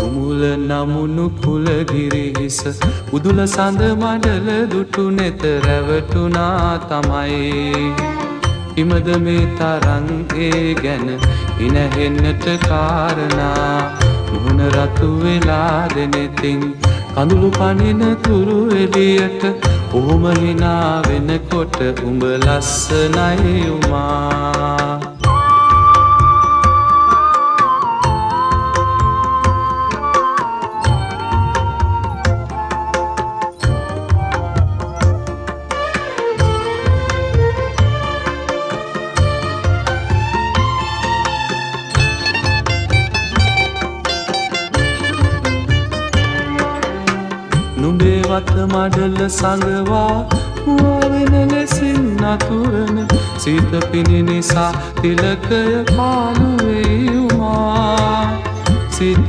උමුල නමුණු කුලගිරි හිස උදුල සඳ මඩල දුටු නෙත රැවටුණා තමයි. හිමද මේ තරං ඒ ගැන ඉනහෙන්නට කාරණා මුහුණ රතු වෙලා දෙනෙතින් කඳුළු පනින තුරු එළියට ඔහොම hina වෙනකොට උඹ ලස්සනයි උමා. නුඹේ වත මඩල සඟවා මුවවෙන ලෙසින් නතුරන සීත පිණි නිසා තිලකය පාළු වෙයි උමා. සීත